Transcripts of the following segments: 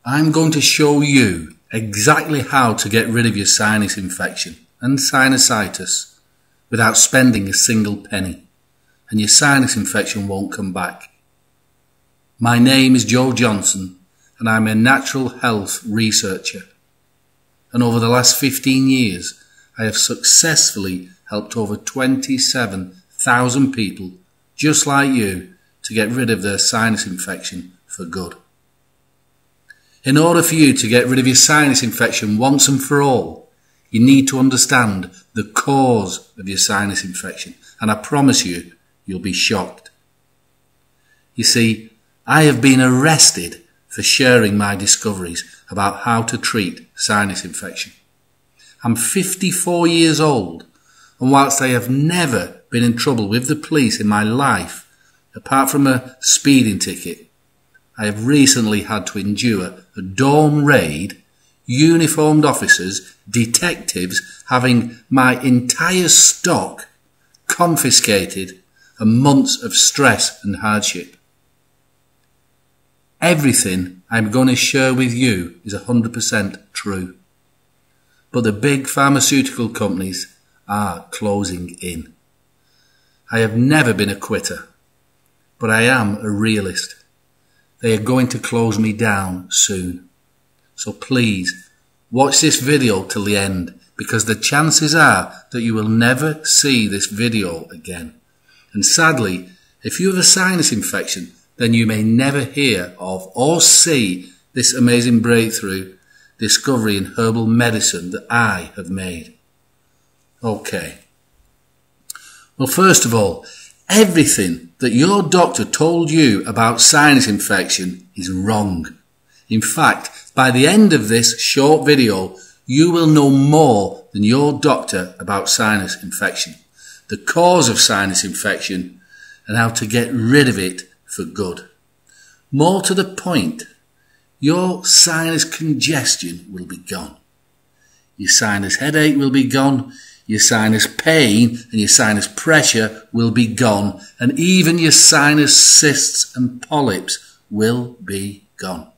I'm going to show you exactly how to get rid of your sinus infection and sinusitis without spending a single penny, and your sinus infection won't come back. My name is Joe Johnson and I'm a natural health researcher, and over the last 15 years I have successfully helped over 27,000 people just like you to get rid of their sinus infection for good. In order for you to get rid of your sinus infection once and for all, you need to understand the cause of your sinus infection, and I promise you, you'll be shocked. You see, I have been arrested for sharing my discoveries about how to treat sinus infection. I'm 54 years old, and whilst I have never been in trouble with the police in my life, apart from a speeding ticket, I have recently had to endure a dawn raid, uniformed officers, detectives having my entire stock confiscated, and months of stress and hardship. Everything I'm going to share with you is 100% true. But the big pharmaceutical companies are closing in. I have never been a quitter, but I am a realist. They are going to close me down soon. So please, watch this video till the end, because the chances are that you will never see this video again. And sadly, if you have a sinus infection, then you may never hear of or see this amazing breakthrough discovery in herbal medicine that I have made. Okay. Well, first of all, everything that your doctor told you about sinus infection is wrong. In fact, by the end of this short video, you will know more than your doctor about sinus infection, the cause of sinus infection, and how to get rid of it for good. More to the point, your sinus congestion will be gone. Your sinus headache will be gone. Your sinus pain and your sinus pressure will be gone, and even your sinus cysts and polyps will be gone.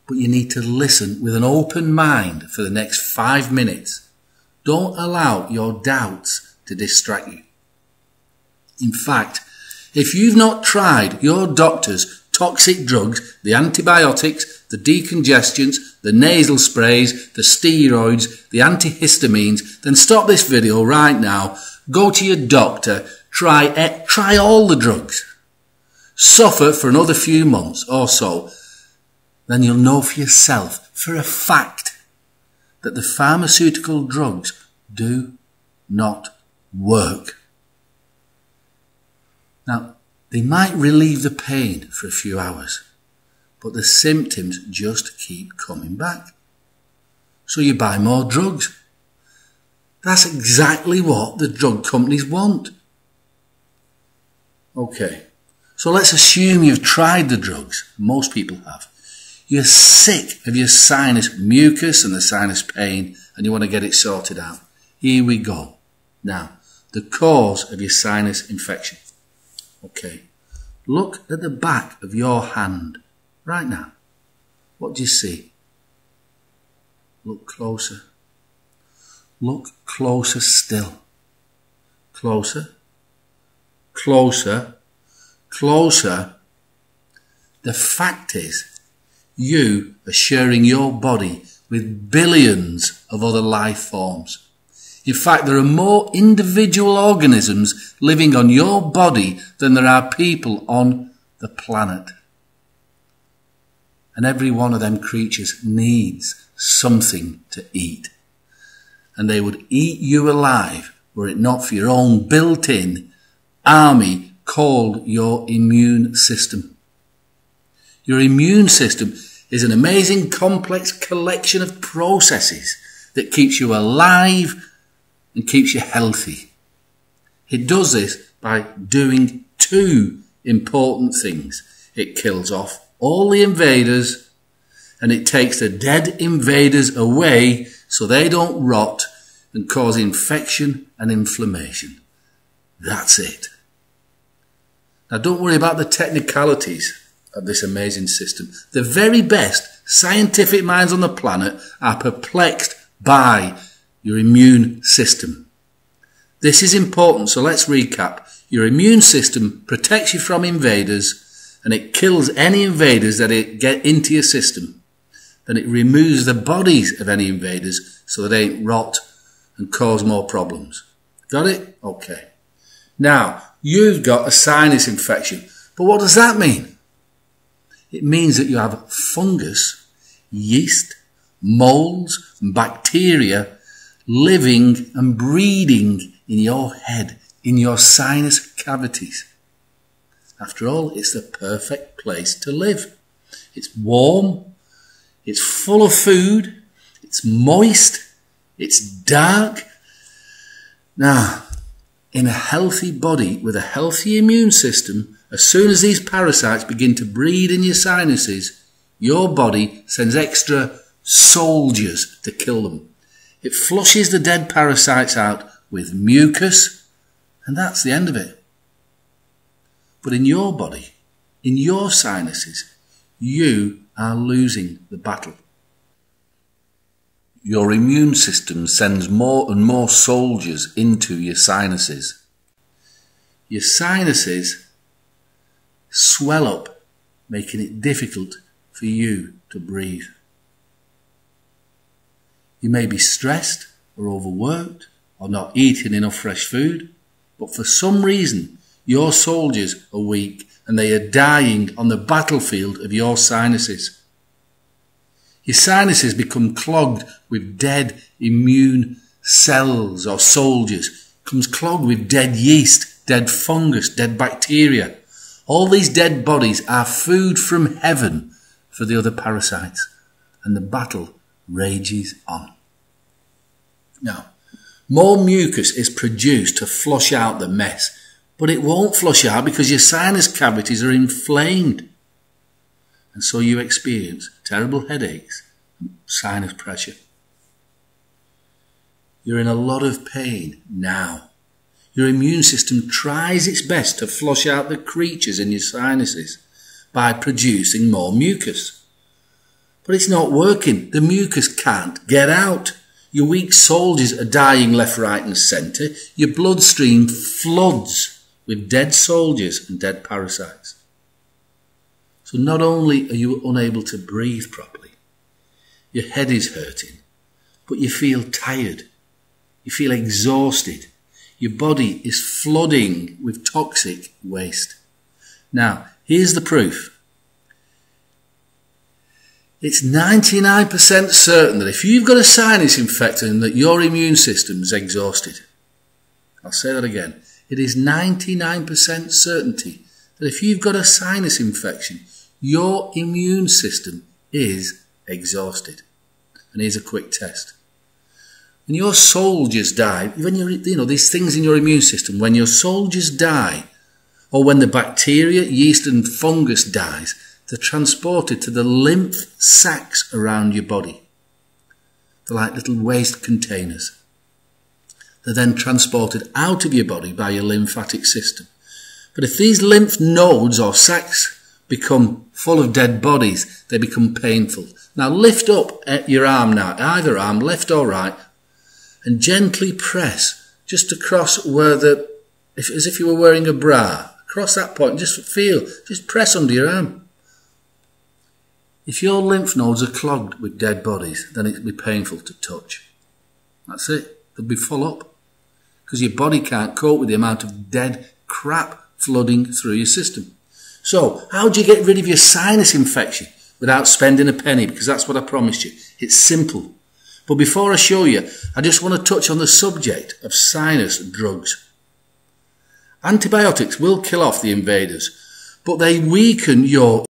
But you need to listen with an open mind for the next 5 minutes. Don't allow your doubts to distract you. In fact, if you've not tried your doctor's toxic drugs, the antibiotics, the decongestants, the nasal sprays, the steroids, the antihistamines, then stop this video right now, go to your doctor, try all the drugs, suffer for another few months or so, then you'll know for yourself, for a fact, that the pharmaceutical drugs do not work. Now, they might relieve the pain for a few hours, but the symptoms just keep coming back. So you buy more drugs. That's exactly what the drug companies want. Okay, so let's assume you've tried the drugs. Most people have. You're sick of your sinus mucus and the sinus pain, and you want to get it sorted out. Here we go. Now, the cause of your sinus infection. Okay, look at the back of your hand right now. What do you see? Look closer. Look closer still. Closer. Closer. Closer. The fact is, you are sharing your body with billions of other life forms. In fact, there are more individual organisms living on your body than there are people on the planet. And every one of them creatures needs something to eat. And they would eat you alive were it not for your own built-in army called your immune system. Your immune system is an amazing complex collection of processes that keeps you alive and keeps you healthy. It does this by doing two important things. It kills off all the invaders, and it takes the dead invaders away so they don't rot and cause infection and inflammation. That's it. Now don't worry about the technicalities. of this amazing system. The very best scientific minds on the planet are perplexed by your immune system. This is important, so let's recap. Your immune system protects you from invaders, and it kills any invaders that get into your system. Then it removes the bodies of any invaders so they don't rot and cause more problems. Got it? Okay. Now, you've got a sinus infection. But what does that mean? It means that you have fungus, yeast, molds, and bacteria living and breeding in your head, in your sinus cavities. After all, it's the perfect place to live. It's warm, it's full of food, it's moist, it's dark. Now, in a healthy body with a healthy immune system, as soon as these parasites begin to breed in your sinuses, your body sends extra soldiers to kill them. It flushes the dead parasites out with mucus, and that's the end of it. But in your body, in your sinuses, you are losing the battle. Your immune system sends more and more soldiers into your sinuses. Your sinuses swell up, making it difficult for you to breathe. You may be stressed or overworked or not eating enough fresh food, but for some reason your soldiers are weak and they are dying on the battlefield of your sinuses. Your sinuses become clogged with dead immune cells or soldiers. It becomes clogged with dead yeast, dead fungus, dead bacteria. All these dead bodies are food from heaven for the other parasites, and the battle rages on. Now, more mucus is produced to flush out the mess, but it won't flush out because your sinus cavities are inflamed. And so you experience terrible headaches and sinus pressure. You're in a lot of pain now. Your immune system tries its best to flush out the creatures in your sinuses by producing more mucus. But it's not working. The mucus can't get out. Your weak soldiers are dying left, right and centre. Your bloodstream floods with dead soldiers and dead parasites. So not only are you unable to breathe properly, your head is hurting, but you feel tired, you feel exhausted, your body is flooding with toxic waste. Now, here's the proof. It's 99% certain that if you've got a sinus infection that your immune system is exhausted. I'll say that again. It is 99% certainty that if you've got a sinus infection, your immune system is exhausted. And here's a quick test. When your soldiers die, when these things in your immune system, when your soldiers die, or when the bacteria, yeast and fungus dies, they're transported to the lymph sacs around your body. They're like little waste containers. They're then transported out of your body by your lymphatic system. But if these lymph nodes or sacs become full of dead bodies, they become painful. Now lift up your arm now, either arm, left or right, and gently press just across where as if you were wearing a bra. Across that point, just press under your arm. If your lymph nodes are clogged with dead bodies, then it'll be painful to touch. That's it. They'll be full up. Because your body can't cope with the amount of dead crap flooding through your system. So, how do you get rid of your sinus infection without spending a penny? Because that's what I promised you. It's simple. But before I show you, I just want to touch on the subject of sinus drugs. Antibiotics will kill off the invaders, but they weaken your